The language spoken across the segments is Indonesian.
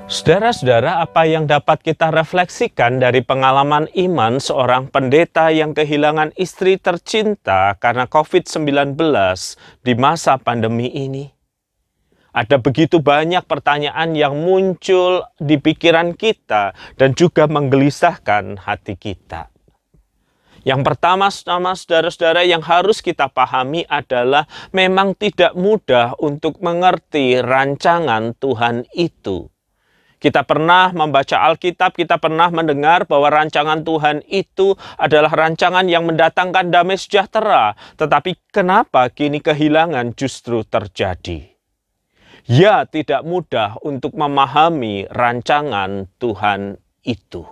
Saudara-saudara, apa yang dapat kita refleksikan dari pengalaman iman seorang pendeta yang kehilangan istri tercinta karena COVID-19 di masa pandemi ini? Ada begitu banyak pertanyaan yang muncul di pikiran kita dan juga menggelisahkan hati kita. Yang pertama, saudara-saudara, yang harus kita pahami adalah memang tidak mudah untuk mengerti rancangan Tuhan itu. Kita pernah membaca Alkitab, kita pernah mendengar bahwa rancangan Tuhan itu adalah rancangan yang mendatangkan damai sejahtera. Tetapi kenapa kini kehilangan justru terjadi? Ya, tidak mudah untuk memahami rancangan Tuhan itu.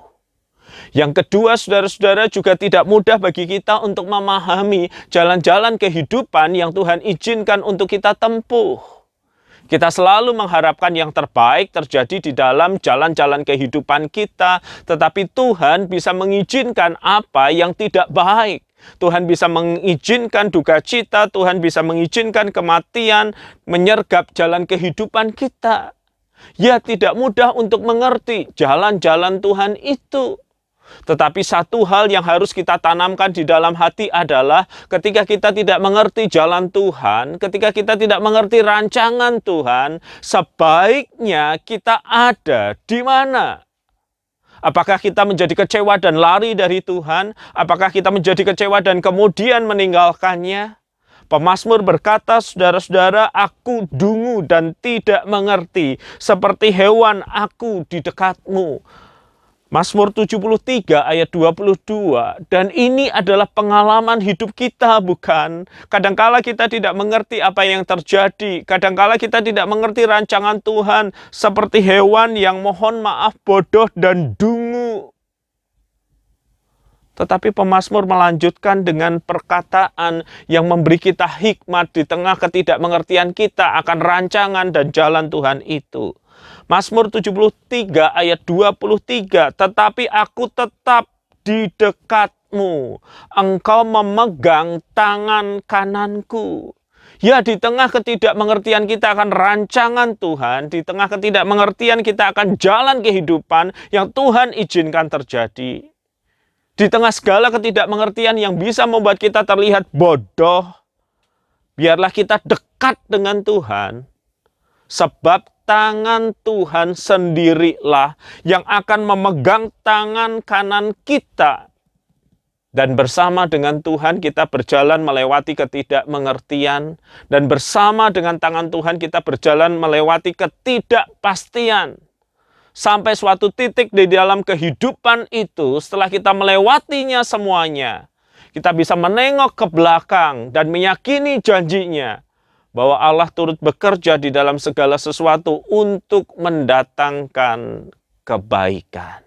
Yang kedua, saudara-saudara, juga tidak mudah bagi kita untuk memahami jalan-jalan kehidupan yang Tuhan izinkan untuk kita tempuh. Kita selalu mengharapkan yang terbaik terjadi di dalam jalan-jalan kehidupan kita, tetapi Tuhan bisa mengizinkan apa yang tidak baik. Tuhan bisa mengizinkan duka cita, Tuhan bisa mengizinkan kematian menyergap jalan kehidupan kita. Ya, tidak mudah untuk mengerti jalan-jalan Tuhan itu. Tetapi satu hal yang harus kita tanamkan di dalam hati adalah ketika kita tidak mengerti jalan Tuhan, ketika kita tidak mengerti rancangan Tuhan, sebaiknya kita ada di mana? Apakah kita menjadi kecewa dan lari dari Tuhan? Apakah kita menjadi kecewa dan kemudian meninggalkannya? Pemazmur berkata, saudara-saudara, aku dungu dan tidak mengerti, seperti hewan aku di dekatmu. Mazmur 73 ayat 22, dan ini adalah pengalaman hidup kita, bukan? Kadangkala kita tidak mengerti apa yang terjadi, kadangkala kita tidak mengerti rancangan Tuhan, seperti hewan yang mohon maaf bodoh dan dungu. Tetapi pemazmur melanjutkan dengan perkataan yang memberi kita hikmat di tengah ketidakmengertian kita akan rancangan dan jalan Tuhan itu. Mazmur 73 ayat 23, tetapi aku tetap di dekatmu, engkau memegang tangan kananku. Ya, di tengah ketidakmengertian kita akan rancangan Tuhan, di tengah ketidakmengertian kita akan jalan kehidupan yang Tuhan izinkan terjadi. Di tengah segala ketidakmengertian yang bisa membuat kita terlihat bodoh, biarlah kita dekat dengan Tuhan, sebab tangan Tuhan sendirilah yang akan memegang tangan kanan kita. Dan bersama dengan Tuhan kita berjalan melewati ketidakmengertian. Dan bersama dengan tangan Tuhan kita berjalan melewati ketidakpastian. Sampai suatu titik di dalam kehidupan itu, setelah kita melewatinya semuanya, kita bisa menengok ke belakang dan meyakini janjinya bahwa Allah turut bekerja di dalam segala sesuatu untuk mendatangkan kebaikan.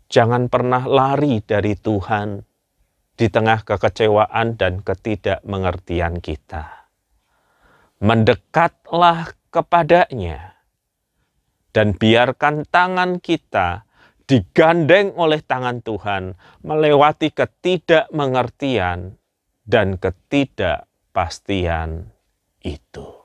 Jangan pernah lari dari Tuhan di tengah kekecewaan dan ketidakmengertian kita. Mendekatlah kepadanya dan biarkan tangan kita digandeng oleh tangan Tuhan melewati ketidakmengertian dan ketidakpastian itu.